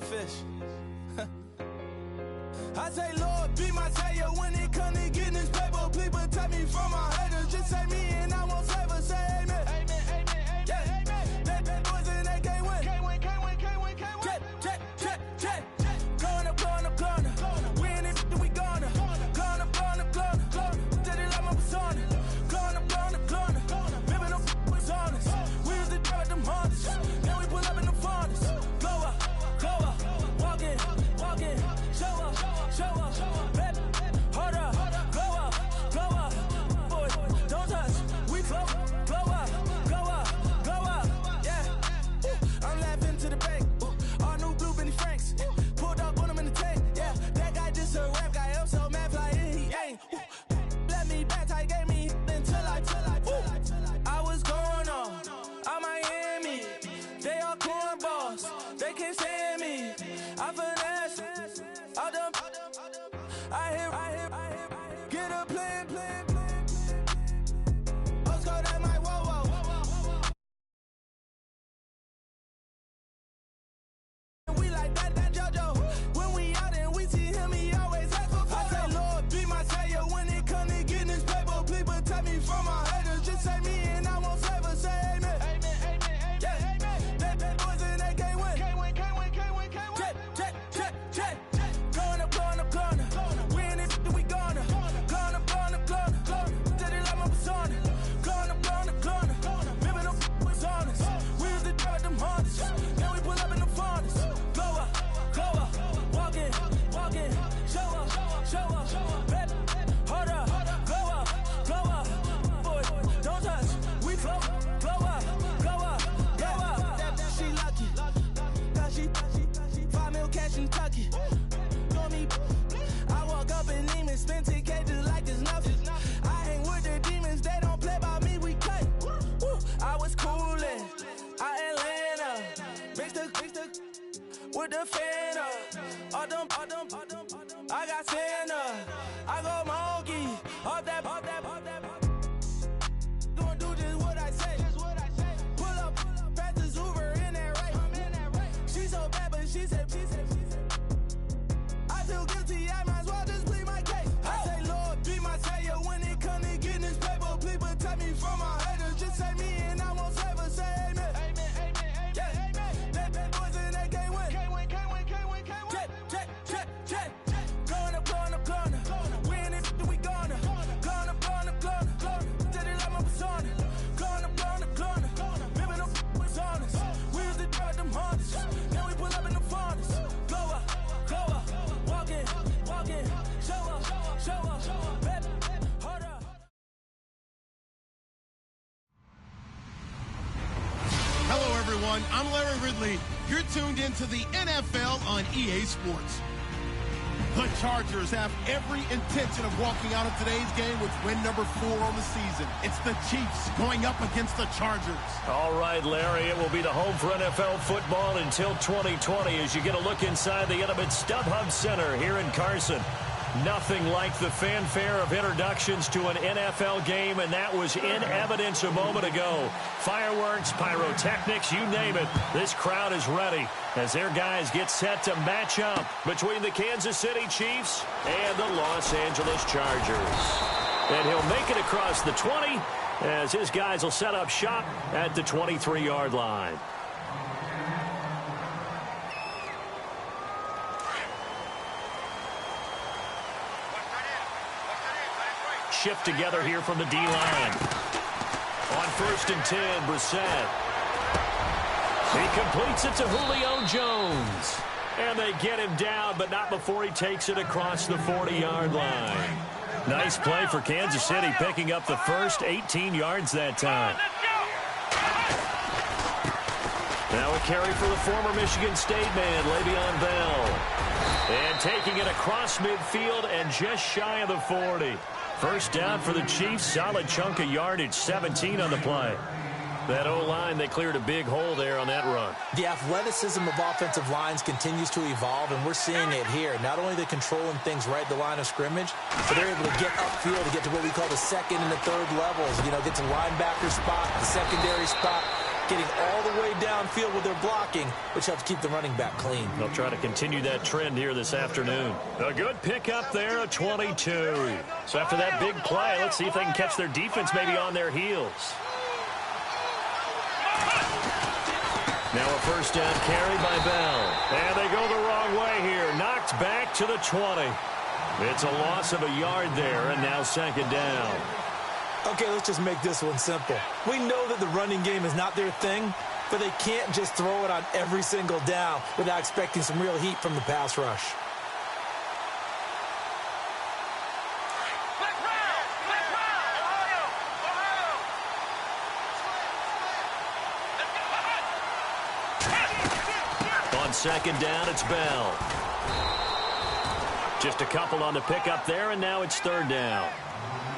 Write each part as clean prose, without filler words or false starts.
fish. I say, Lord, be my savior when it comes to getting this paper. Please protect me from my haters. Just say me and I won't favor. Say amen. Amen, amen, amen, yeah. Amen. That boys and they can't win. Can't win, can't win, can't win, can't win. Jet. Going up, going up, going up. We in it, we gonna. Going up, going up, going up. Did it like my persona. Going up, going up, going up. Living up, was honest. We was the dirt, them hunters. Then we pull up in the furnace. Go up, walk in. Show up, baby, hold up, go up, boys, don't touch, we flow up, yeah, I'm laughing to the bank, all new blue Benny Franks, pulled up on him in the tank, yeah, that guy just a rap guy, I'm so mad, fly in, he ain't, let me back, tight, gave me, until I was going on Miami, they all cornballs, they can't stand me, I finesse, all them, I hear, get a plan. Let's go, that might, whoa. We like that JoJo. When we out and we see him, he always ask for photo. I say, Lord, be my savior when it comes to getting this paper. Please protect me from my haters. Just say me and I won't favor. Say amen. Amen, amen, yeah. Amen. That boys and they can't win. Can't win. Jet. Going up. We in it, we gonna. Going up. Did it like my persona. Going up. Living up, was honest. We was the dirt, them hunters. Then we pull up in the furnace. Go up, walk in. Show up, baby, hold up. Go up, boys, don't touch. We flow up, yeah. She lucky, cause she 5 mil cash in Kentucky. I walk up in demons, spend 10K just like it's nothing. I hang with the demons, they don't play by me, we cut. I was coolin', Atlanta, mixed with the fan all them, I got Santa, I go monkey, all that. Gonna do just what I say. Pull up, pass the Uber in that right. She so bad, but she said. I feel guilty, I might as well just plead my case. I say, Lord, be my savior when it comes to getting this paper. Please protect me from my haters. Just say me and I won't favor. Say amen. Amen, yeah. Amen. That boys and they can't win. Can't win. Jet. Going up. We in it, we gonna. Going up. Did it like my persona. Going up. Living up, was honest. We was the dirt, them hunters. Then we pull up in the furnace. Go up. Walk in, show up, baby, hold up. Hello, everyone. I'm Larry Ridley. You're tuned into the NFL on EA Sports. The Chargers have every intention of walking out of today's game with win number 4 on the season. It's the Chiefs going up against the Chargers. All right, Larry, it will be the home for NFL football until 2020 as you get a look inside the intimate StubHub Center here in Carson. Nothing like the fanfare of introductions to an NFL game, and that was in evidence a moment ago. Fireworks, pyrotechnics, you name it. This crowd is ready as their guys get set to match up between the Kansas City Chiefs and the Los Angeles Chargers. And he'll make it across the 20 as his guys will set up shop at the 23-yard line. Shift together here from the D-line. On 1st and 10, Brissett. He completes it to Julio Jones. And they get him down, but not before he takes it across the 40-yard line. Nice play for Kansas City, picking up the first 18 yards that time. Now a carry for the former Michigan State man, Le'Veon Bell. And taking it across midfield and just shy of the 40. First down for the Chiefs. Solid chunk of yardage, 17 on the play. That O-line, they cleared a big hole there on that run. The athleticism of offensive lines continues to evolve, and we're seeing it here. Not only they're controlling things right at the line of scrimmage, but they're able to get upfield to get to what we call the second and the third levels. You know, get to linebacker spot, the secondary spot. getting all the way downfield with their blocking, which helps keep the running back clean. They'll try to continue that trend here this afternoon. A good pickup there, a 22. So after that big play, let's see if they can catch their defense maybe on their heels. Now a first down carry by Bell. And they go the wrong way here. Knocked back to the 20. It's a loss of a yard there, and now second down. Okay, let's just make this one simple. We know that the running game is not their thing, but they can't just throw it on every single down without expecting some real heat from the pass rush. On second down, it's Bell. Just a couple on the pickup there, and now it's third down.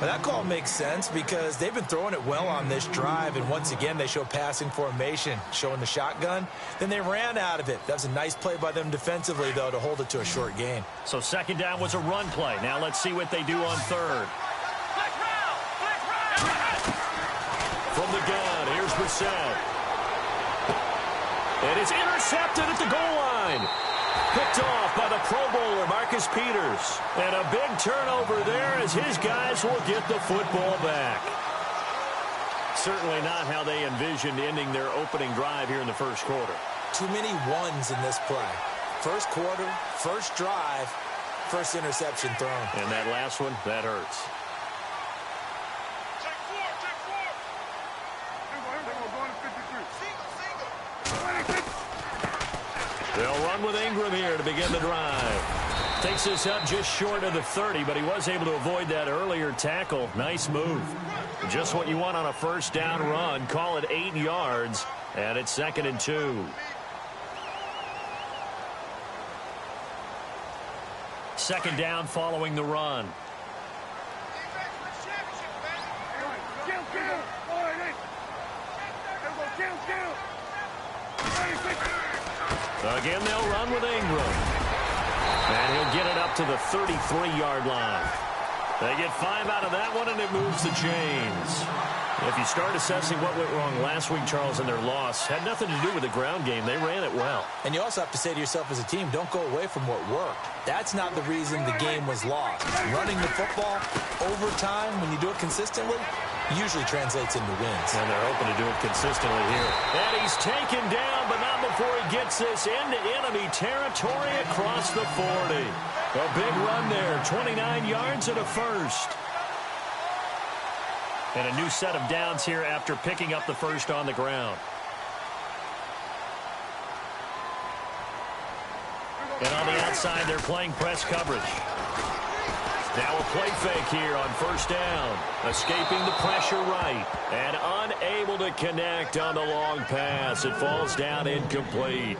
Well, that call makes sense because they've been throwing it well on this drive, and once again they show passing formation, showing the shotgun. Then they ran out of it. That was a nice play by them defensively, though, to hold it to a short gain. So second down was a run play. Now let's see what they do on third. From the gun, here's Brissett. And it's intercepted at the goal line. Picked off by the Pro Bowler, Marcus Peters. And a big turnover there as his guys will get the football back. Certainly not how they envisioned ending their opening drive here in the first quarter. Too many ones in this play. First quarter, first drive, first interception thrown. And that last one, that hurts. They'll run with Ingram here to begin the drive. Takes this up just short of the 30, but he was able to avoid that earlier tackle. Nice move. Just what you want on a first down run. Call it 8 yards, and it's 2nd and 2. Second down following the run. Again, they'll run with Ingram. And he'll get it up to the 33-yard line. They get 5 out of that one, and it moves the chains. If you start assessing what went wrong last week, Charles, in their loss, had nothing to do with the ground game. They ran it well. And you also have to say to yourself as a team, don't go away from what worked. That's not the reason the game was lost. Running the football over time, when you do it consistently, usually translates into wins. And they're hoping to do it consistently here. And he's taken down, but not before he gets this into enemy territory across the 40. A big run there, 29 yards and a first. And a new set of downs here after picking up the first on the ground. And on the outside, they're playing press coverage. Now a play fake here on first down. Escaping the pressure right. And unable to connect on the long pass. It falls down incomplete.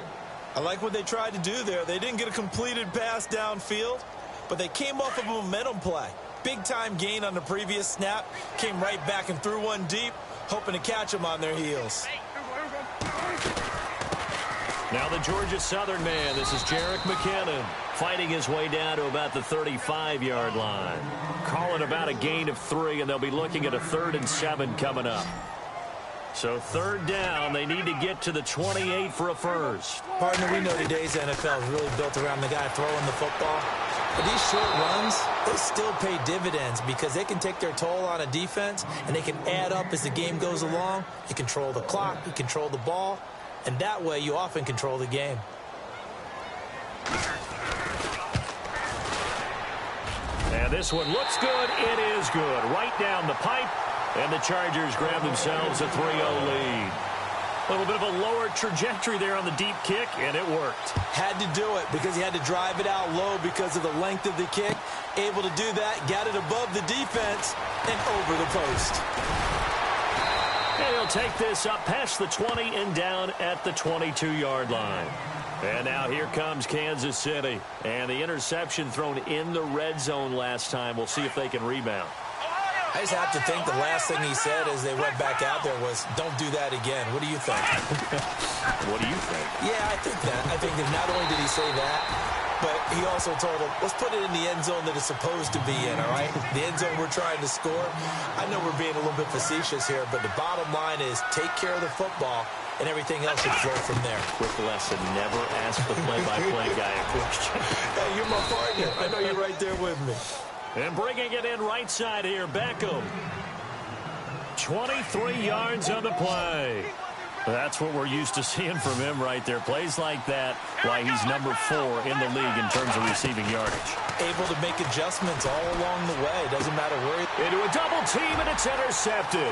I like what they tried to do there. They didn't get a completed pass downfield, but they came off of a momentum play. Big-time gain on the previous snap. Came right back and threw one deep, hoping to catch them on their heels. Now the Georgia Southern man, this is Jerick McKinnon, fighting his way down to about the 35-yard line. Calling about a gain of 3, and they'll be looking at a 3rd and 7 coming up. So third down, they need to get to the 28 for a first. Partner, we know today's NFL is really built around the guy throwing the football. But these short runs, they still pay dividends because they can take their toll on a defense, and they can add up as the game goes along. You control the clock, you control the ball, and that way you often control the game. And this one looks good. It is good. Right down the pipe. And the Chargers grab themselves a 3-0 lead. A little bit of a lower trajectory there on the deep kick, and it worked. Had to do it because he had to drive it out low because of the length of the kick. Able to do that, got it above the defense, and over the post. And he'll take this up past the 20 and down at the 22-yard line. And now here comes Kansas City. And the interception thrown in the red zone last time. We'll see if they can rebound. I just have to think the last thing he said as they went back out there was, don't do that again. What do you think? What do you think? Yeah, I think that. I think that not only did he say that, But he also told him, let's put it in the end zone that it's supposed to be in, all right? The end zone we're trying to score. I know we're being a little bit facetious here, but the bottom line is take care of the football, and everything else should flow from there. Quick lesson, never ask the play-by-play guy a question. Hey, you're my partner. I know you're right there with me. And bringing it in right side here, Beckham. 23 yards on the play. That's what we're used to seeing from him right there. Plays like that, why he's number 4 in the league in terms of receiving yardage. Able to make adjustments all along the way. Doesn't matter where he... Into a double team, and it's intercepted.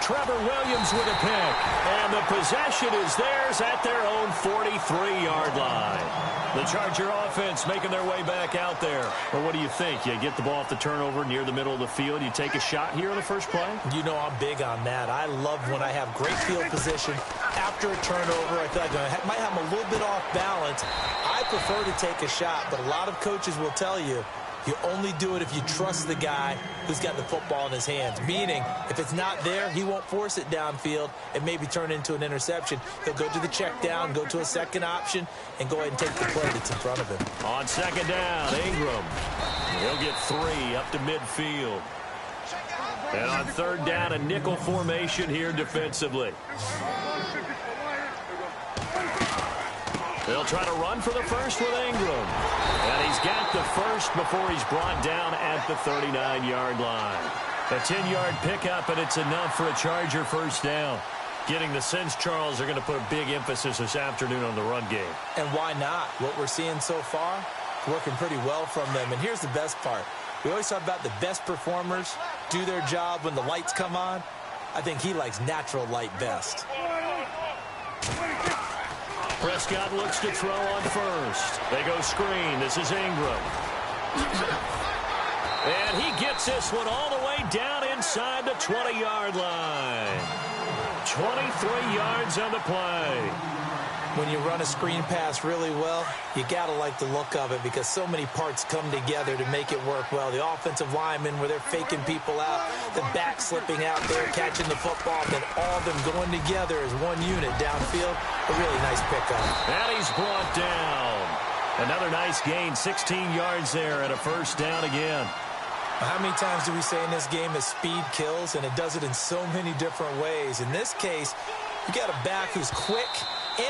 Trevor Williams with a pick. And the possession is theirs at their own 43-yard line. The Charger offense making their way back out there. Well, what do you think? You get the ball off the turnover near the middle of the field. You take a shot here on the first play? You know I'm big on that. I love when I have great field position. After a turnover, I feel like I might have a little bit off balance. I prefer to take a shot, but a lot of coaches will tell you, you only do it if you trust the guy who's got the football in his hands. Meaning, if it's not there, he won't force it downfield and maybe turn into an interception. He'll go to the check down, go to a second option, and go ahead and take the play that's in front of him. On second down, Ingram. He'll get 3 up to midfield. And on third down, a nickel formation here defensively. They'll try to run for the first with Ingram. And he's got the first before he's brought down at the 39-yard line. A 10-yard pickup, and it's enough for a Charger first down. Getting the sense Charles are going to put a big emphasis this afternoon on the run game. And why not? What we're seeing so far, working pretty well from them. And here's the best part. We always talk about the best performers do their job when the lights come on. I think he likes natural light best. Prescott looks to throw on first. They go screen. This is Ingram. And he gets this one all the way down inside the 20-yard line. 23 yards on the play. When you run a screen pass really well, you got to like the look of it because so many parts come together to make it work well. The offensive linemen where they're faking people out, the back slipping out there, catching the football, then all of them going together as one unit downfield. A really nice pickup. And he's brought down. Another nice gain, 16 yards there and a first down again. How many times do we say in this game that speed kills, and it does it in so many different ways? In this case, you got a back who's quick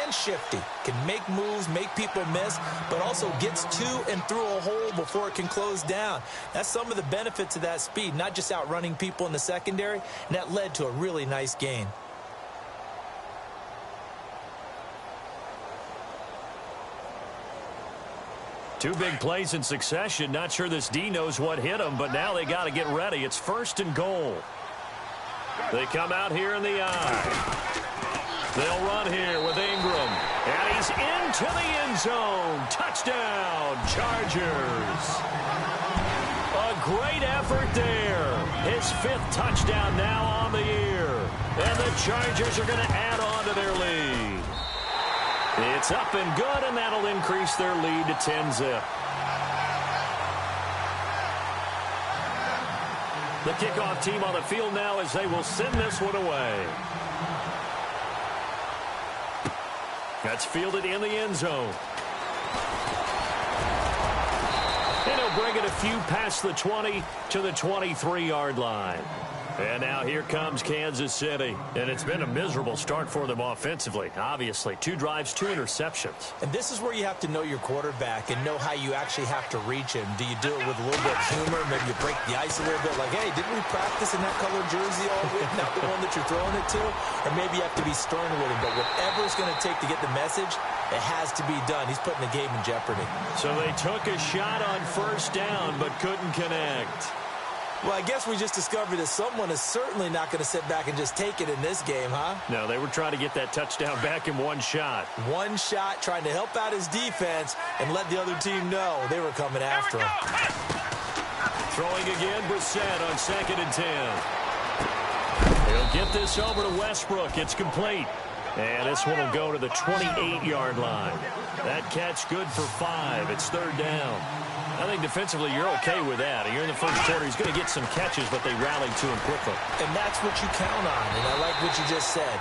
and shifty, can make moves, make people miss, but also gets to and through a hole before it can close down. That's some of the benefits of that speed, not just outrunning people in the secondary, and that led to a really nice gain. Two big plays in succession. Not sure this D knows what hit him, but now they got to get ready. It's 1st and goal. They come out here in the eye. They'll run here with Ingram. And he's into the end zone. Touchdown, Chargers. A great effort there. His 5th touchdown now on the year. And the Chargers are going to add on to their lead. It's up and good, and that'll increase their lead to 10-zip. The kickoff team on the field now as they will send this one away. That's fielded in the end zone. And he'll bring it a few past the 20 to the 23-yard line. And now here comes Kansas City. And it's been a miserable start for them offensively. Obviously, 2 drives, 2 interceptions. And this is where you have to know your quarterback and know how you actually have to reach him. Do you do it with a little bit of humor? Maybe you break the ice a little bit like, hey, didn't we practice in that colored jersey all week? Not the one that you're throwing it to? Or maybe you have to be stern with him. But whatever it's going to take to get the message, it has to be done. He's putting the game in jeopardy. So they took a shot on first down but couldn't connect. Well, I guess we just discovered that someone is certainly not going to sit back and just take it in this game, huh? No, they were trying to get that touchdown back in one shot. One shot, trying to help out his defense and let the other team know they were coming after him. Throwing again, Brissett on 2nd and 10. He'll get this over to Westbrook. It's complete. And this one will go to the 28-yard line. That catch good for 5. It's 3rd down. I think defensively you're okay with that. You're in the first quarter. He's going to get some catches, but they rallied to him quickly. And that's what you count on. And I like what you just said.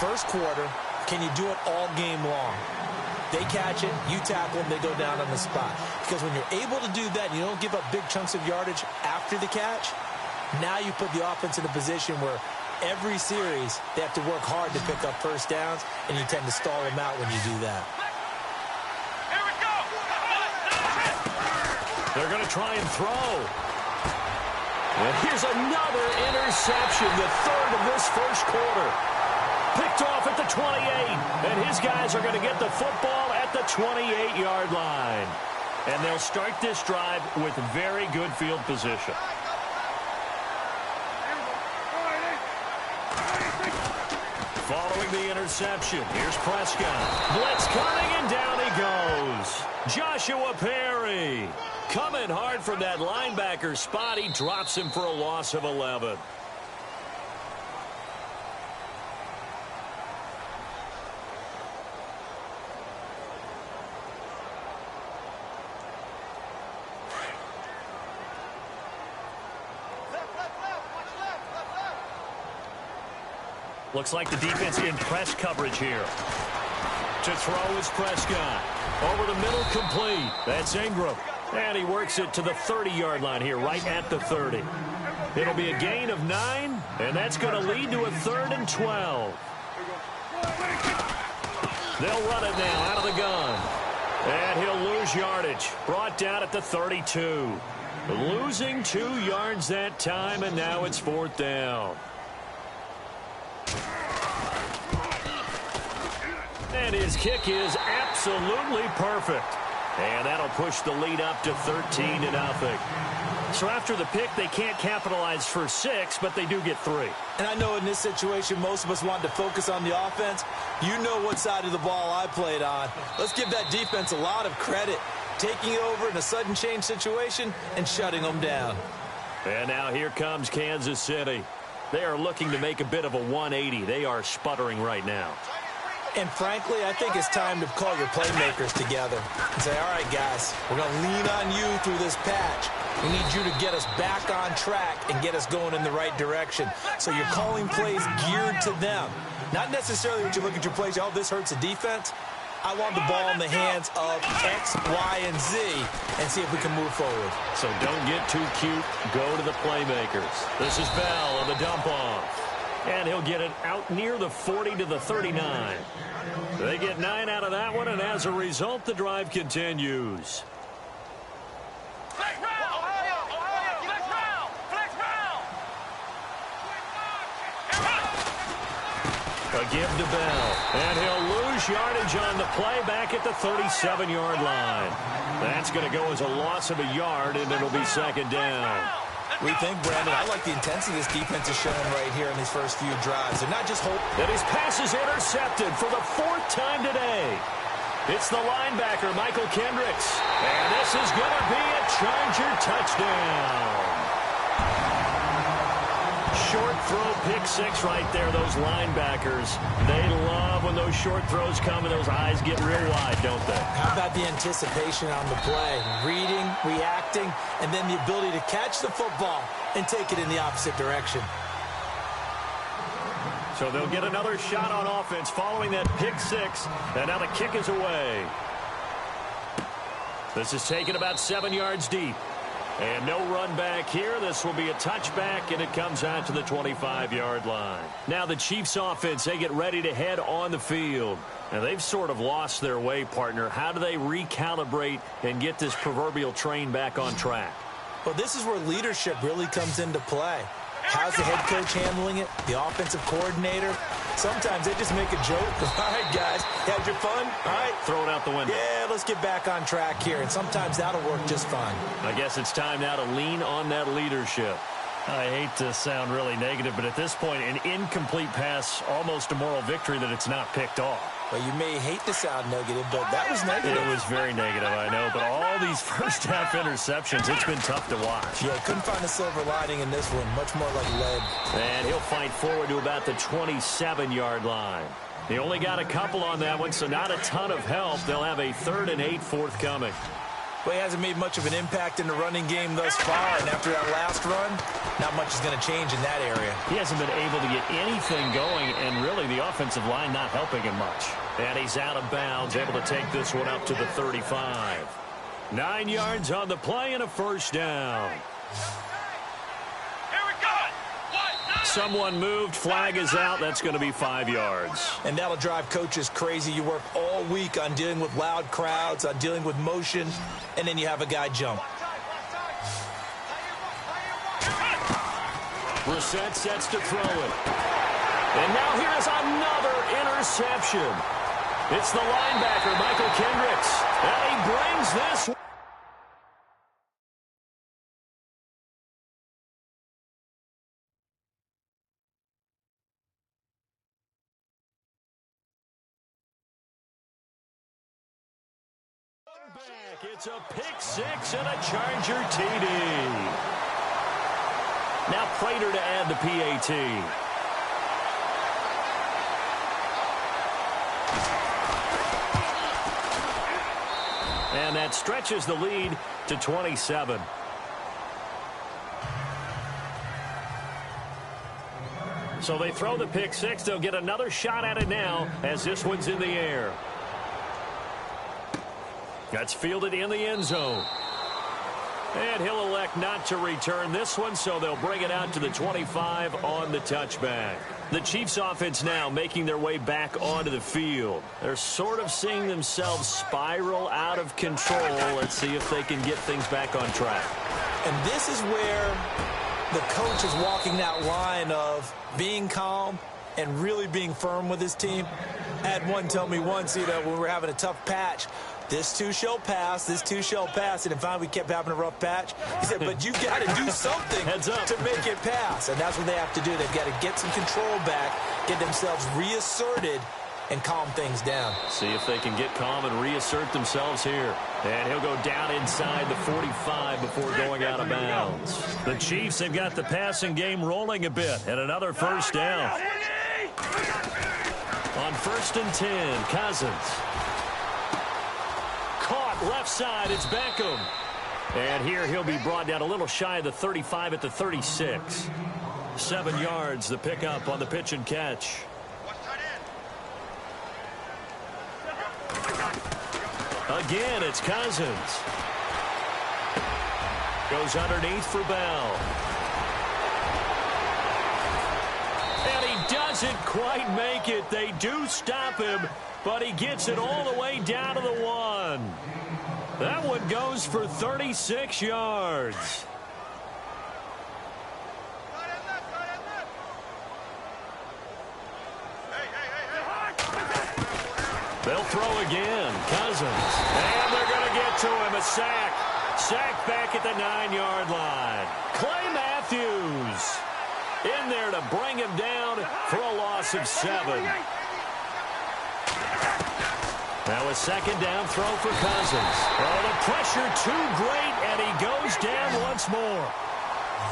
First quarter, can you do it all game long? They catch it, you tackle them, they go down on the spot. Because when you're able to do that, you don't give up big chunks of yardage after the catch, now you put the offense in a position where every series they have to work hard to pick up first downs, and you tend to stall them out when you do that. They're going to try and throw. And here's another interception, the third of this first quarter. Picked off at the 28, and his guys are going to get the football at the 28-yard line. And they'll start this drive with very good field position. Following the interception, here's Prescott. Blitz coming, and down he goes. Joshua Perry coming hard from that linebacker spot. He drops him for a loss of 11. Looks like the defense in press coverage here. To throw is Prescott. Over the middle, complete. That's Ingram. And he works it to the 30-yard line here, right at the 30. It'll be a gain of 9, and that's going to lead to a 3rd and 12. They'll run it now out of the gun. And he'll lose yardage. Brought down at the 32. Losing 2 yards that time, and now it's 4th down. And his kick is absolutely perfect. And that'll push the lead up to 13-0. So after the pick, they can't capitalize for 6, but they do get 3. And I know in this situation, most of us want to focus on the offense. You know what side of the ball I played on. Let's give that defense a lot of credit. Taking it over in a sudden change situation and shutting them down. And now here comes Kansas City. They are looking to make a bit of a 180. They are sputtering right now. And frankly, I think it's time to call your playmakers together and say, all right, guys, we're going to lean on you through this patch. We need you to get us back on track and get us going in the right direction. So you're calling plays geared to them. Not necessarily when you look at your plays, oh, this hurts the defense. I want the ball in the hands of X, Y, and Z and see if we can move forward. So don't get too cute. Go to the playmakers. This is Bell on the dump-off. And he'll get it out near the 40 to the 39. They get 9 out of that one, and as a result, the drive continues. A give to Bell, and he'll lose yardage on the play back at the 37-yard line. That's going to go as a loss of a yard, and it'll be 2nd down. We think, Brandon, I like the intensity this defense is showing right here in these first few drives. They're not just hope. And his pass is intercepted for the 4th time today. It's the linebacker, Michael Kendricks. And this is going to be a Charger touchdown. Short throw, pick 6 right there, those linebackers. They love when those short throws come and those eyes get real wide, don't they? How about the anticipation on the play? Reading, reacting, and then the ability to catch the football and take it in the opposite direction. So they'll get another shot on offense following that pick 6, and now the kick is away. This is taken about 7 yards deep. And no run back here. This will be a touchback, and it comes out to the 25-yard line. Now the Chiefs offense, they get ready to head on the field. And they've sort of lost their way, partner. How do they recalibrate and get this proverbial train back on track? Well, this is where leadership really comes into play. How's the head coach handling it? The offensive coordinator? Sometimes they just make a joke. All right, guys, had your fun? All right. Throw it out the window. Yeah, let's get back on track here. And sometimes that'll work just fine. I guess it's time now to lean on that leadership. I hate to sound really negative, but at this point, an incomplete pass, almost a moral victory that it's not picked off. Well, you may hate to sound negative, but that was negative. It was very negative, I know. But all these first-half interceptions, it's been tough to watch. Yeah, couldn't find a silver lining in this one. Much more like lead. And he'll fight forward to about the 27-yard line. He only got a couple on that one, so not a ton of help. They'll have a 3rd and 8 forthcoming. Well, he hasn't made much of an impact in the running game thus far, and after that last run, not much is going to change in that area. He hasn't been able to get anything going, and really the offensive line not helping him much. And he's out of bounds, able to take this one up to the 35. 9 yards on the play and a first down. Someone moved. Flag is out. That's going to be 5 yards. And that'll drive coaches crazy. You work all week on dealing with loud crowds, on dealing with motion, and then you have a guy jump. Brissett sets to throw it. And now here's another interception. It's the linebacker, Michael Kendricks. And he brings this. Back. It's a pick six and a Charger TD. Now Prater to add the PAT. And that stretches the lead to 27. So they throw the pick six. They'll get another shot at it now as this one's in the air. That's fielded in the end zone. And he'll elect not to return this one, so they'll bring it out to the 25 on the touchback. The Chiefs offense now making their way back onto the field. They're sort of seeing themselves spiral out of control. Let's see if they can get things back on track. And this is where the coach is walking that line of being calm and really being firm with his team. I had one tell me once, when we were having a tough patch, this too shall pass, this too shall pass. And if finally we kept having a rough patch, he said, but you got to do something to make it pass. And that's what they have to do. They've got to get some control back, get themselves reasserted, and calm things down. See if they can get calm and reassert themselves here. And he'll go down inside the 45 before going out of bounds. The Chiefs have got the passing game rolling a bit. And another first down. On 1st and 10, Cousins. Caught left side, it's Beckham. And here he'll be brought down a little shy of the 35 at the 36. 7 yards, the pickup on the pitch and catch. Again, it's Cousins. Goes underneath for Bell. And he doesn't quite make it. They do stop him, but he gets it all the way down to the 1. That one goes for 36 yards. They'll throw again. Cousins. And they're going to get to him. A sack. Sack back at the 9-yard line. Clay Matthews in there to bring him down for a loss of 7. Now a second down throw for Cousins. Oh, the pressure too great, and he goes down once more.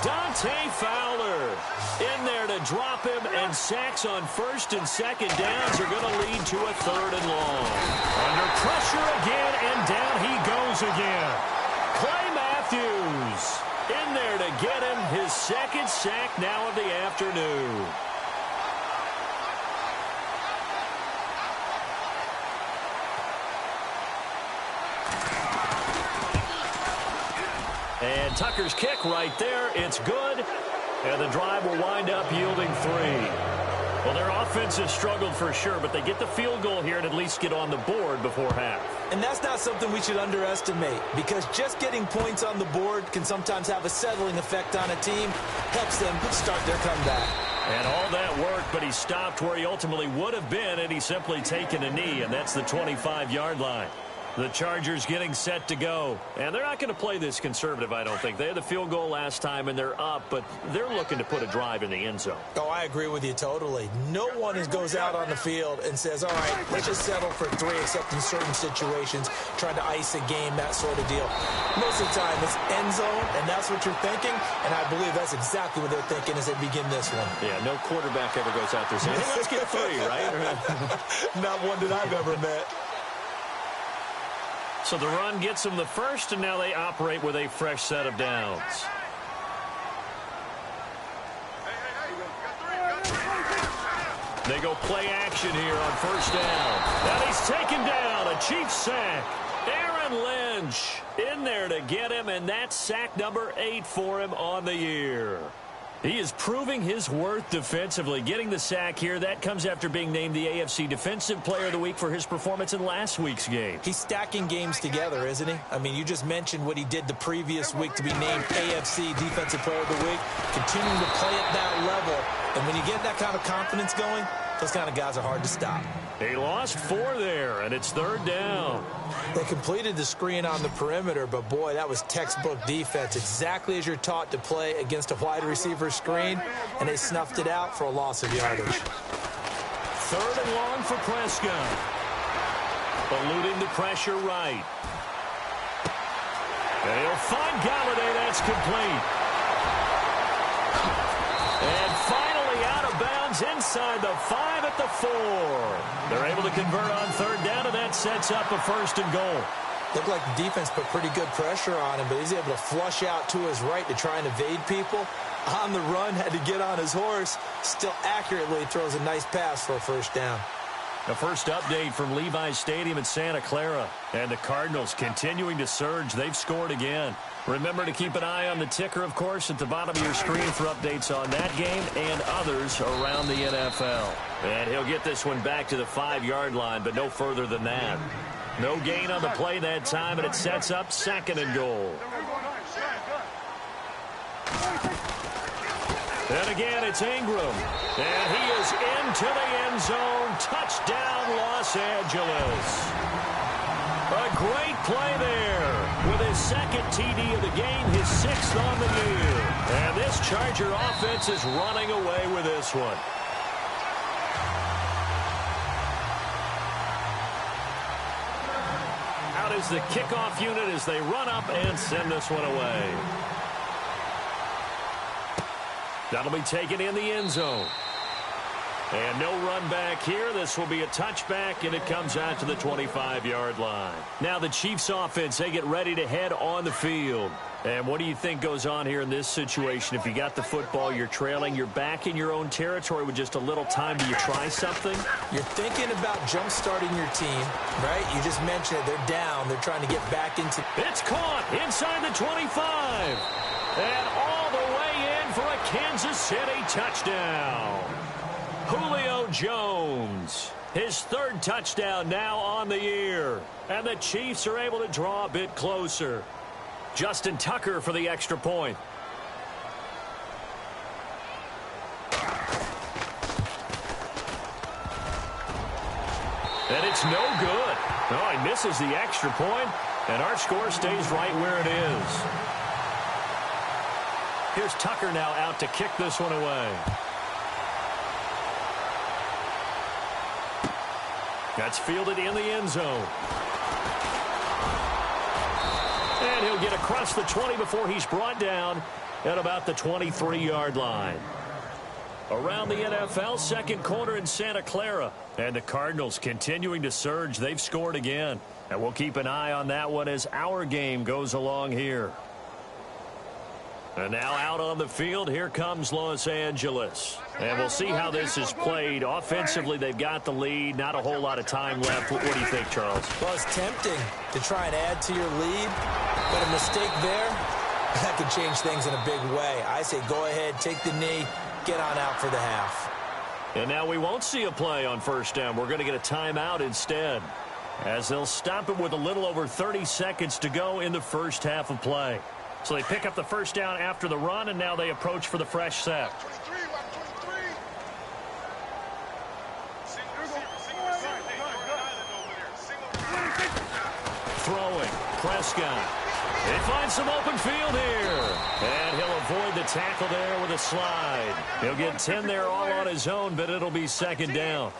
Dante Fowler in there to drop him, and sacks on 1st and 2nd downs are going to lead to a 3rd and long. Under pressure again, and down he goes again. Clay Matthews in there to get him his 2nd sack now of the afternoon. And Tucker's kick right there. It's good. And the drive will wind up yielding 3. Well, their offense has struggled for sure, but they get the field goal here and at least get on the board before half. And that's not something we should underestimate, because just getting points on the board can sometimes have a settling effect on a team. Helps them start their comeback. And all that work, but he stopped where he ultimately would have been, and he's simply taken a knee, and that's the 25-yard line. The Chargers getting set to go. And they're not going to play this conservative, I don't think. They had the field goal last time, and they're up, but they're looking to put a drive in the end zone. Oh, I agree with you totally. No one goes out on the field and says, all right, let's just settle for 3, except in certain situations, trying to ice a game, that sort of deal. Most of the time, it's end zone, and that's what you're thinking, and I believe that's exactly what they're thinking as they begin this one. Yeah, no quarterback ever goes out there saying, hey, let's get 3, right? Not one that I've ever met. So the run gets them the first, and now they operate with a fresh set of downs. They go play action here on first down. And he's taken down. A Chiefs sack. Aaron Lynch in there to get him, and that's sack number 8 for him on the year. He is proving his worth defensively. Getting the sack here, that comes after being named the AFC Defensive Player of the Week for his performance in last week's game. He's stacking games together, isn't he? I mean, you just mentioned what he did the previous week to be named AFC Defensive Player of the Week. Continuing to play at that level. And when you get that kind of confidence going, those kind of guys are hard to stop. He lost 4 there, and it's third down. They completed the screen on the perimeter, but boy, that was textbook defense. Exactly as you're taught to play against a wide receiver screen, and they snuffed it out for a loss of yardage. Third and long for Prescott. Eluding the pressure right. And he'll find Galladay. That's complete. And finally out of bounds inside the 5 at the 4. They're able to convert on third down, and that sets up a first and goal. Looked like the defense put pretty good pressure on him, but he's able to flush out to his right to try and evade people. On the run, had to get on his horse. Still accurately throws a nice pass for a first down. The first update from Levi's Stadium in Santa Clara. And the Cardinals continuing to surge. They've scored again. Remember to keep an eye on the ticker, of course, at the bottom of your screen for updates on that game and others around the NFL. And he'll get this one back to the 5-yard line, but no further than that. No gain on the play that time, and it sets up second and goal. And again, it's Ingram. And he is into the end zone. Touchdown, Los Angeles. A great play there. With his second TD of the game, his 6th on the year. And this Charger offense is running away with this one. Out is the kickoff unit as they run up and send this one away. That'll be taken in the end zone. And no run back here. This will be a touchback, and it comes out to the 25-yard line. Now the Chiefs offense, they get ready to head on the field. And what do you think goes on here in this situation? If you got the football, you're trailing, you're back in your own territory with just a little time. Do you try something? You're thinking about jump-starting your team, right? You just mentioned it. They're down. They're trying to get back into... It's caught inside the 25. And all the way in for a Kansas City touchdown. Julio Jones, his 3rd touchdown now on the year. And the Chiefs are able to draw a bit closer. Justin Tucker for the extra point. And it's no good. Oh, he misses the extra point, and our score stays right where it is. Here's Tucker now out to kick this one away. That's fielded in the end zone. And he'll get across the 20 before he's brought down at about the 23-yard line. Around the NFL, second quarter in Santa Clara. And the Cardinals continuing to surge. They've scored again. And we'll keep an eye on that one as our game goes along here. And now out on the field, here comes Los Angeles. And we'll see how this is played. Offensively, they've got the lead. Not a whole lot of time left. What do you think, Charles? Well, it's tempting to try and add to your lead, but a mistake there, that could change things in a big way. I say go ahead, take the knee, get on out for the half. And now we won't see a play on first down. We're going to get a timeout instead, as they'll stop it with a little over 30 seconds to go in the first half of play. So they pick up the first down after the run, and now they approach for the fresh set. Throwing, Prescott. They find some open field here. And he'll avoid the tackle there with a slide. He'll get 10 there all on his own, but it'll be second down.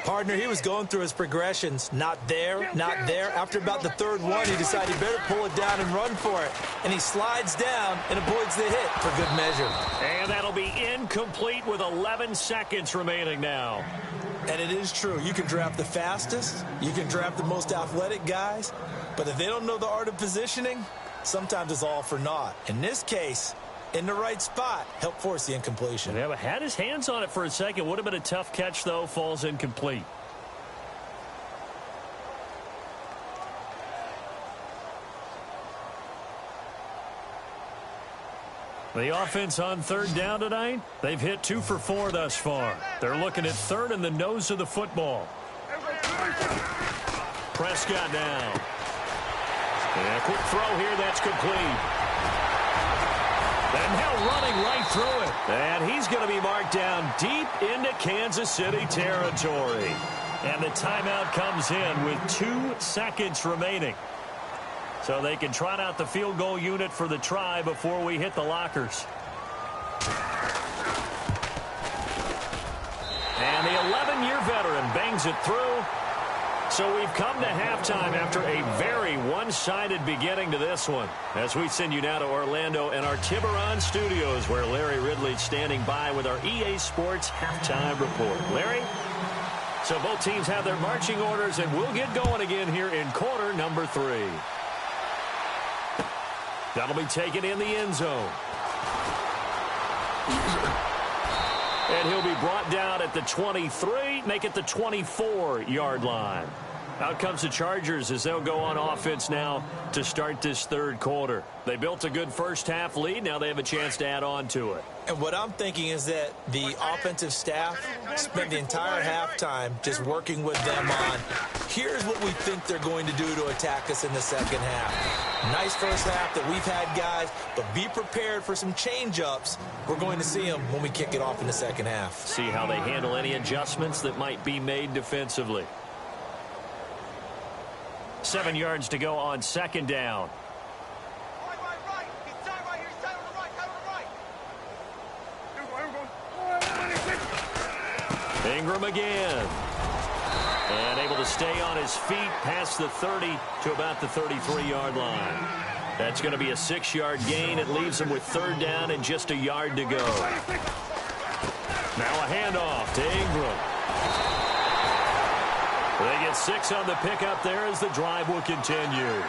Partner, he was going through his progressions. Not there, not there. After about the 3rd one, he decided he better pull it down and run for it. And he slides down and avoids the hit for good measure. And that'll be incomplete with 11 seconds remaining now. And And it is true. You can draft the fastest. You can draft the most athletic guys. But if they don't know the art of positioning, sometimes it's all for naught. In this case, in the right spot, help force the incompletion. Yeah, but had his hands on it for a second. Would have been a tough catch, though. Falls incomplete. The offense on third down tonight, they've hit 2 for 4 thus far. They're looking at third and the nose of the football. Prescott now. And a quick throw here, that's complete. And now running right through it. And he's going to be marked down deep into Kansas City territory. And the timeout comes in with 2 seconds remaining. So they can trot out the field goal unit for the try before we hit the lockers. And the 11-year veteran bangs it through. So we've come to halftime after a very one-sided beginning to this one. As we send you now to Orlando and our Tiburon studios, where Larry Ridley's standing by with our EA Sports halftime report. Larry? So both teams have their marching orders, and we'll get going again here in quarter number 3. That'll be taken in the end zone. And he'll be brought down at the 23, make it the 24-yard line. Out comes the Chargers as they'll go on offense now to start this third quarter. They built a good first-half lead. Now they have a chance to add on to it. And what I'm thinking is that the offensive staff spent the entire halftime just working with them on, here's what we think they're going to do to attack us in the second half. Nice first half that we've had, guys, but be prepared for some change-ups. We're going to see them when we kick it off in the second half. See how they handle any adjustments that might be made defensively. 7 yards to go on second down. Ingram again. And able to stay on his feet past the 30 to about the 33-yard line. That's going to be a 6-yard gain. It leaves him with third down and just a yard to go. Now a handoff to Ingram. They get 6 on the pickup there as the drive will continue.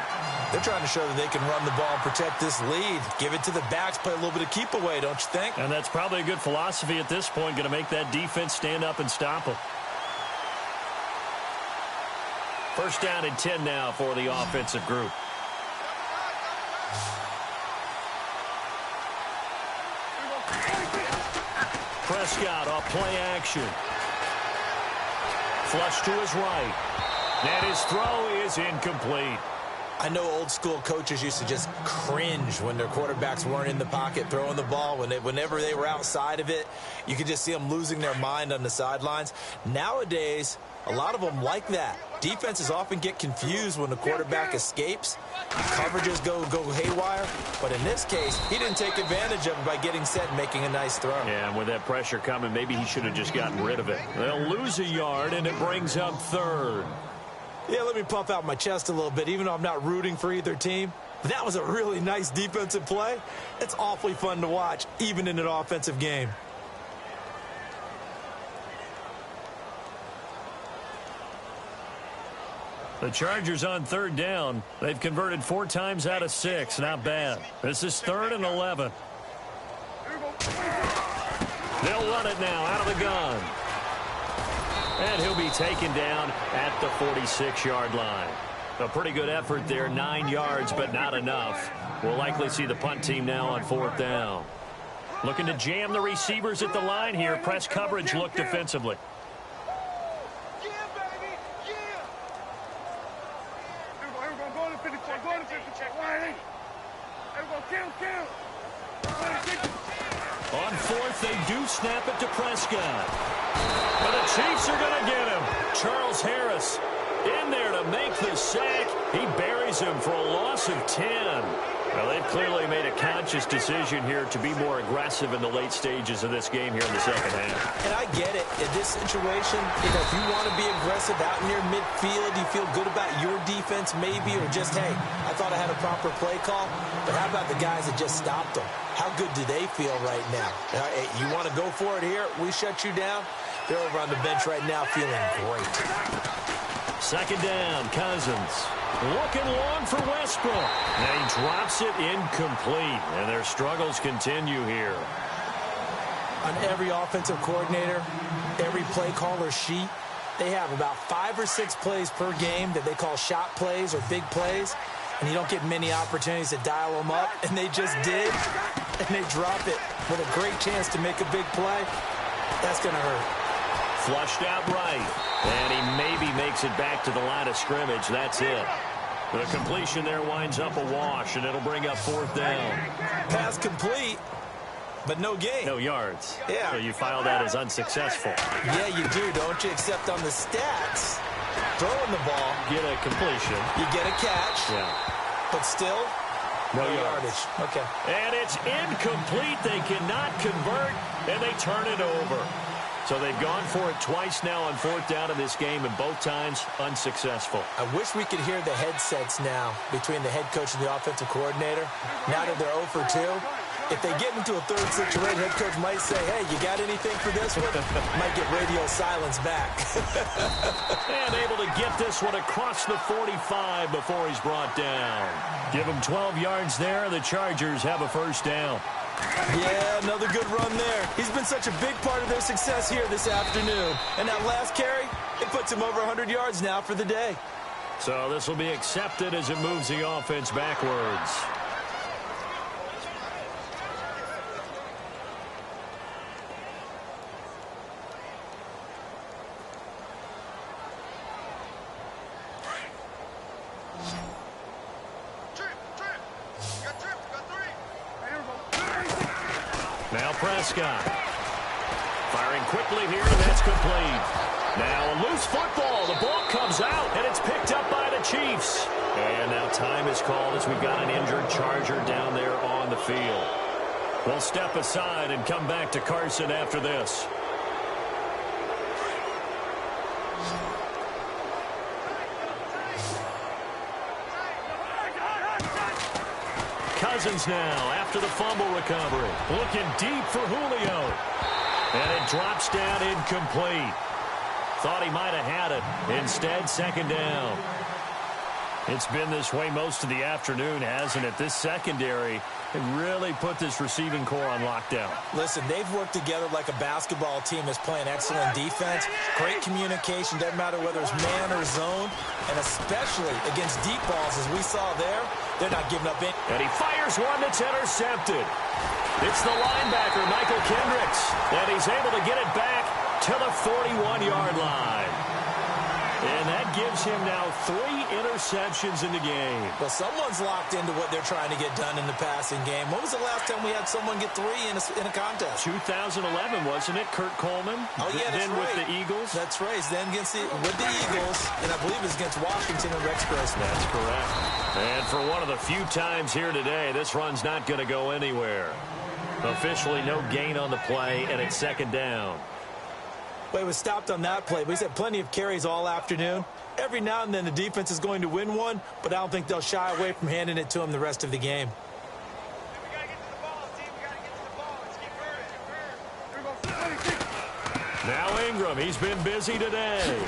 They're trying to show that they can run the ball and protect this lead. Give it to the backs, play a little bit of keep away, don't you think? And that's probably a good philosophy at this point, going to make that defense stand up and stop them. First down and 10 now for the offensive group. Prescott off play action. Flush to his right. And his throw is incomplete. I know old school coaches used to just cringe when their quarterbacks weren't in the pocket throwing the ball. Whenever they were outside of it, you could just see them losing their mind on the sidelines. Nowadays, a lot of them like that. Defenses often get confused when the quarterback escapes. Coverages go haywire. But in this case, he didn't take advantage of it by getting set and making a nice throw. Yeah, and with that pressure coming, maybe he should have just gotten rid of it. They'll lose a yard, and it brings up third. Yeah, let me puff out my chest a little bit, even though I'm not rooting for either team. That was a really nice defensive play. It's awfully fun to watch, even in an offensive game. The Chargers on third down. They've converted 4 times out of 6. Not bad. This is 3rd and 11. They'll run it now out of the gun. And he'll be taken down at the 46-yard line. A pretty good effort there, 9 yards, but not enough. We'll likely see the punt team now on 4th down. Looking to jam the receivers at the line here. Press coverage look defensively. On 4th, they do snap it to Prescott. But the Chiefs are going to get him. Charles Harris in there to make the sack. He buries him for a loss of 10. Well, they've clearly made a conscious decision here to be more aggressive in the late stages of this game here in the second half. And I get it. In this situation, if you want to be aggressive out near midfield, you feel good about your defense maybe, or just, hey, I thought I had a proper play call. But how about the guys that just stopped them? How good do they feel right now? You want to go for it here? We shut you down. They're over on the bench right now feeling great. Second down, Cousins. Looking long for Westbrook. And he drops it incomplete. And their struggles continue here. On every offensive coordinator, every play caller sheet, they have about 5 or 6 plays per game that they call shot plays or big plays. And you don't get many opportunities to dial them up. And they just did. And they drop it with a great chance to make a big play. That's going to hurt. Flushed out right. And he maybe makes it back to the line of scrimmage. That's it. The completion there winds up a wash, and it'll bring up 4th down. Pass complete, but no gain. No yards. Yeah. So you file that as unsuccessful. Yeah, you do, don't you? Except on the stats, throwing the ball. Get a completion. You get a catch. Yeah. But still, no yardage. Okay. And it's incomplete. They cannot convert, and they turn it over. So they've gone for it twice now on 4th down in this game, and both times unsuccessful. I wish we could hear the headsets now between the head coach and the offensive coordinator. Now that they're 0 for 2, if they get into a third situation, head coach might say, hey, you got anything for this one? Might get radio silence back. And able to get this one across the 45 before he's brought down. Give him 12 yards there. The Chargers have a 1st down. Yeah, another good run there. He's been such a big part of their success here this afternoon. And that last carry, it puts him over 100 yards now for the day. So this will be accepted as it moves the offense backwards. Now Prescott. Firing quickly here, and that's complete. Now a loose football. The ball comes out, and it's picked up by the Chiefs. And now time is called as we've got an injured Charger down there on the field. We'll step aside and come back to Carson after this. Cousins now after the fumble recovery. Looking deep for Julio. And it drops down incomplete. Thought he might have had it. Instead, 2nd down. It's been this way most of the afternoon, hasn't it? This secondary really put this receiving core on lockdown. Listen, they've worked together like a basketball team that's playing excellent defense. Great communication, doesn't matter whether it's man or zone. And especially against deep balls, as we saw there, they're not giving up any. And he fires one that's intercepted. It's the linebacker, Michael Kendricks. And he's able to get it back to the 41-yard line. And that gives him now 3 interceptions in the game. Well, someone's locked into what they're trying to get done in the passing game. When was the last time we had someone get 3 in a contest? 2011, wasn't it? Kurt Coleman. Oh, yeah, that's then right. with the Eagles. That's right. Then with the Eagles, and I believe it's against Washington and Rex Grossman. That's correct. And for one of the few times here today, this run's not going to go anywhere. Officially no gain on the play, and it's 2nd down. Well, it was stopped on that play, but he's had plenty of carries all afternoon. Every now and then the defense is going to win one, but I don't think they'll shy away from handing it to him the rest of the game. Now Ingram, he's been busy today.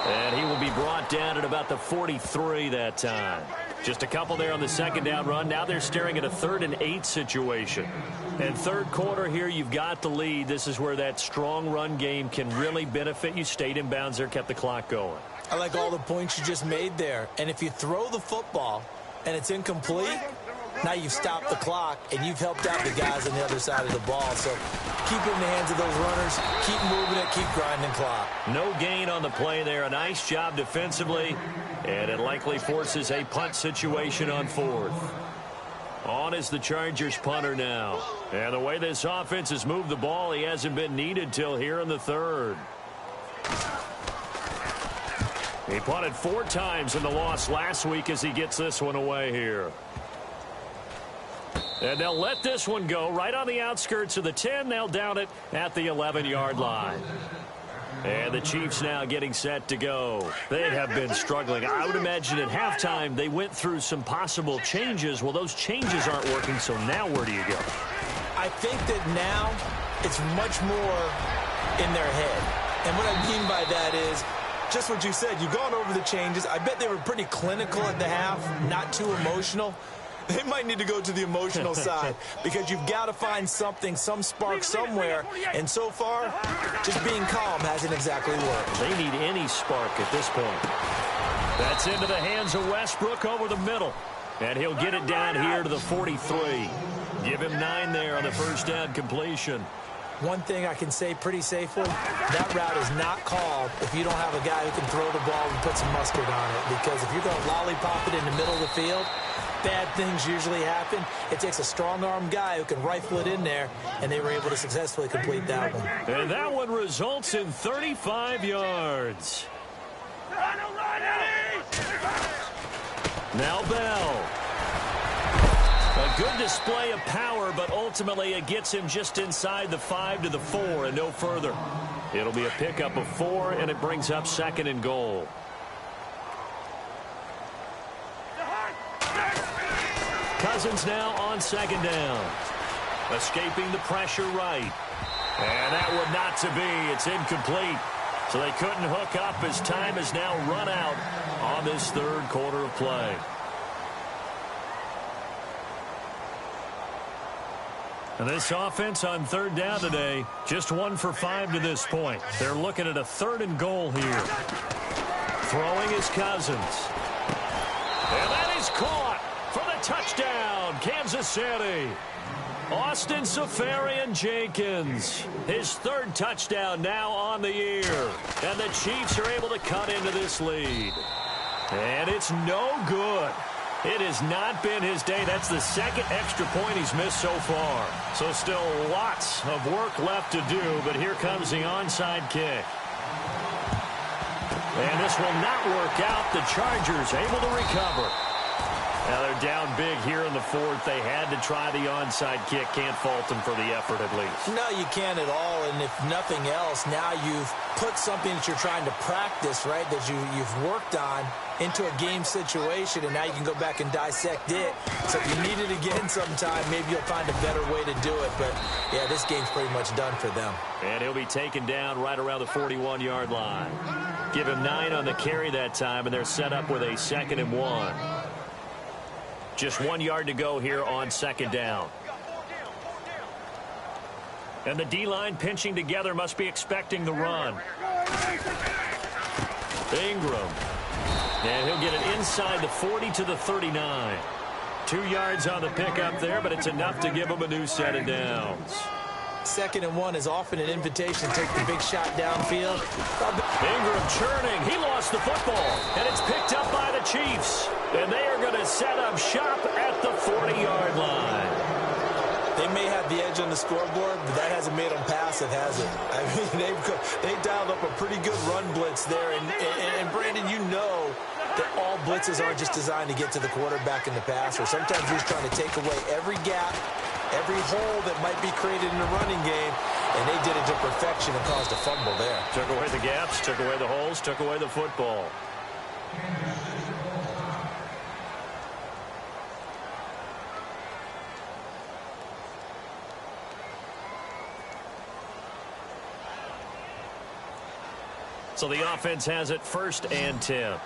And he will be brought down at about the 43 that time. Just a couple there on the 2nd down run. Now they're staring at a 3rd and 8 situation. And 3rd quarter here, you've got the lead. This is where that strong run game can really benefit you. Stayed in bounds there, kept the clock going. I like all the points you just made there. And if you throw the football and it's incomplete, now you've stopped the clock and you've helped out the guys on the other side of the ball. So keep it in the hands of those runners. Keep moving it. Keep grinding clock. No gain on the play there. A nice job defensively. And it likely forces a punt situation on 4th. On is the Chargers punter now. And the way this offense has moved the ball, he hasn't been needed till here in the 3rd. He punted 4 times in the loss last week as he gets this one away here. And they'll let this one go right on the outskirts of the 10. They'll down it at the 11-yard line. And the Chiefs now getting set to go. They have been struggling. I would imagine at halftime they went through some possible changes. Well, those changes aren't working, so now where do you go? I think that now it's much more in their head. And what I mean by that is just what you said. You've gone over the changes. I bet they were pretty clinical at the half, not too emotional. They might need to go to the emotional side because you've got to find something, some spark somewhere. And so far, just being calm hasn't exactly worked. They need any spark at this point. That's into the hands of Westbrook over the middle. And he'll get it down here to the 43. Give him 9 there on the first down completion. One thing I can say pretty safely, that route is not called if you don't have a guy who can throw the ball and put some mustard on it. Because if you're going to lollipop it in the middle of the field, bad things usually happen. It takes a strong-arm guy who can rifle it in there, and they were able to successfully complete that one. And that one results in 35 yards. Now Bell. A good display of power, but ultimately it gets him just inside the 5 to the 4 and no further. It'll be a pickup of 4, and it brings up 2nd and goal. Cousins now on 2nd down. Escaping the pressure right. And that would not to be. It's incomplete. So they couldn't hook up as time has now run out on this 3rd quarter of play. And this offense on 3rd down today, just 1 for 5 to this point. They're looking at a 3rd and goal here. Throwing is Cousins. And that is caught for the touchdown, Kansas City. Austin Seferian-Jenkins, his 3rd touchdown now on the year. And the Chiefs are able to cut into this lead. And it's no good. It has not been his day. That's the 2nd extra point he's missed so far. So still lots of work left to do, but here comes the onside kick. And this will not work out. The Chargers able to recover. Now they're down big here in the 4th. They had to try the onside kick. Can't fault them for the effort at least. No, you can't at all. And if nothing else, now you've put something that you're trying to practice, right, that you've worked on into a game situation, and now you can go back and dissect it. So if you need it again sometime, maybe you'll find a better way to do it. But, yeah, this game's pretty much done for them. And he'll be taken down right around the 41-yard line. Give him 9 on the carry that time, and they're set up with a 2nd and 1. Just 1 yard to go here on 2nd down. And the D-line pinching together must be expecting the run. Ingram. And he'll get it inside the 40 to the 39. 2 yards on the pickup there, but it's enough to give him a new set of downs. 2nd and 1 is often an invitation to take the big shot downfield. Ingram churning. He lost the football, and it's picked up by the Chiefs. And they are going to set up shop at the 40-yard line. They may have the edge on the scoreboard, but that hasn't made them passive, has it? I mean, they dialed up a pretty good run blitz there. And Brandon, you know that all blitzes aren't just designed to get to the quarterback and the passer. Sometimes you're just trying to take away every gap, every hole that might be created in the running game, and they did it to perfection and caused a fumble there. Took away the gaps, took away the holes, took away the football. So the offense has it 1st and 10.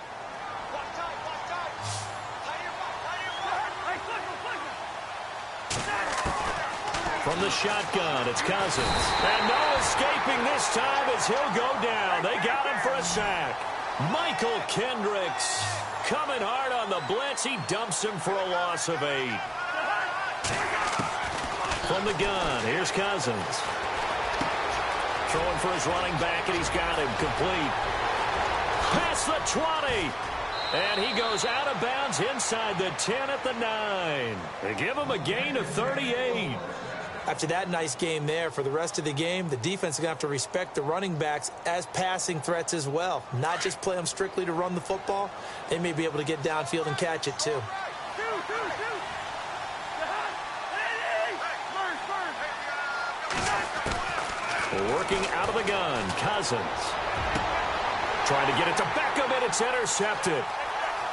From the shotgun, it's Cousins. And no escaping this time as he'll go down. They got him for a sack. Michael Kendricks coming hard on the blitz. He dumps him for a loss of 8. From the gun, here's Cousins. Throwing for his running back, and he's got him complete. Past the 20. And he goes out of bounds inside the 10 at the 9. They give him a gain of 38. After that nice game there, for the rest of the game, the defense is going to have to respect the running backs as passing threats as well. Not just play them strictly to run the football. They may be able to get downfield and catch it too. Working out of the gun, Cousins. Trying to get it to Beckham, and it's intercepted.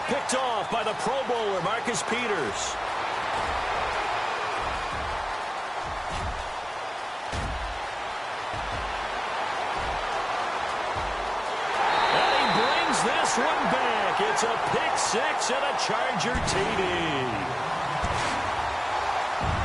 Picked off by the Pro Bowler, Marcus Peters. this one back. It's a pick six and a Charger TD.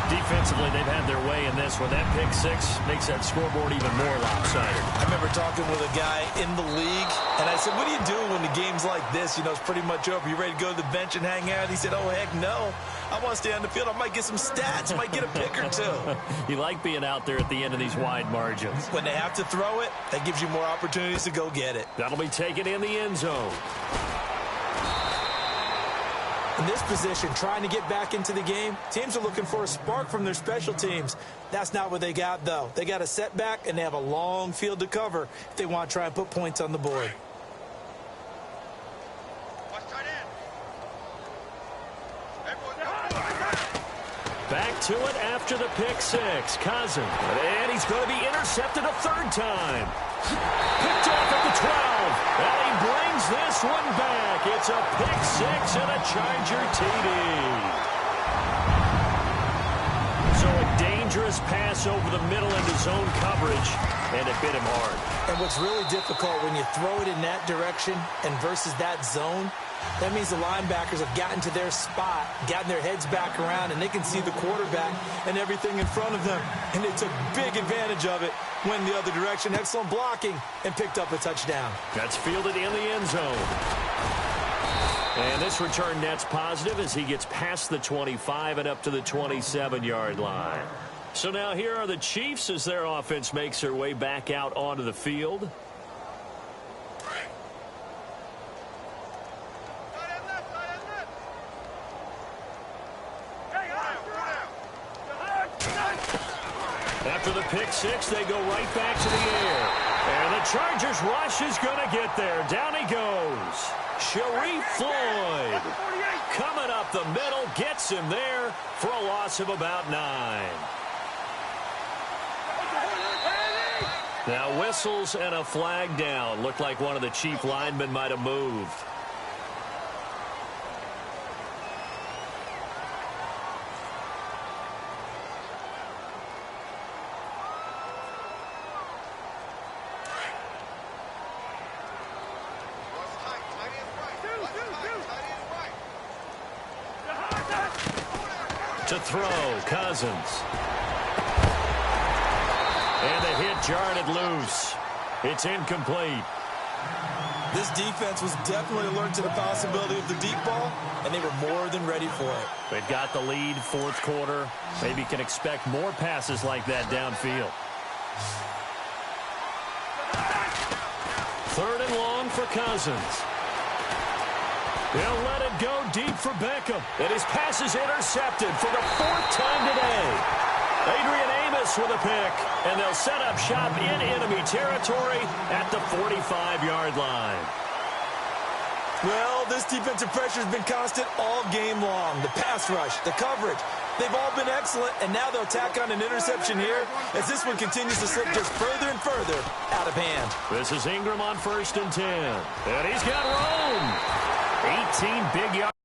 Defensively, they've had their way in this one. That pick six makes that scoreboard even more lopsided. I remember talking with a guy in the league, and I said, what do you do when the game's like this? You know, it's pretty much over. You ready to go to the bench and hang out? He said, oh, heck no. I want to stay on the field. I might get some stats. I might get a pick or two. You like being out there at the end of these wide margins. When they have to throw it, that gives you more opportunities to go get it. That'll be taken in the end zone. In this position, trying to get back into the game, teams are looking for a spark from their special teams. That's not what they got, though. They got a setback, and they have a long field to cover if they want to try and put points on the board. Back to it after the pick six. Cousins. And he's going to be intercepted a third time. Picked off at the 12. And he brings this one back. It's a pick six and a Charger TD. So a dangerous pass over the middle into zone coverage, and it bit him hard. And what's really difficult when you throw it in that direction and versus that zone, that means the linebackers have gotten to their spot, gotten their heads back around, and they can see the quarterback and everything in front of them. And they took big advantage of it, went the other direction, excellent blocking, and picked up a touchdown. That's fielded in the end zone. And this return net's positive as he gets past the 25 and up to the 27-yard line. So now here are the Chiefs as their offense makes their way back out onto the field. After the pick six, they go right back to the air. And the Chargers rush is going to get there. Down he goes. Sharif Floyd coming up the middle, gets him there for a loss of about 9. Now whistles and a flag down. Looked like one of the Chief linemen might have moved. To throw, Cousins. And the hit jarred it loose. It's incomplete. This defense was definitely alert to the possibility of the deep ball, and they were more than ready for it. They've got the lead, fourth quarter. Maybe can expect more passes like that downfield. Third and long for Cousins. He'll let it go deep for Beckham. And his pass is intercepted for the fourth time today. Adrian Amos with a pick. And they'll set up shop in enemy territory at the 45-yard line. Well, this defensive pressure has been constant all game long. The pass rush, the coverage, they've all been excellent. And now they'll tack on an interception here as this one continues to slip just further and further out of hand. This is Ingram on 1st and 10. And he's got room. 18 big yards.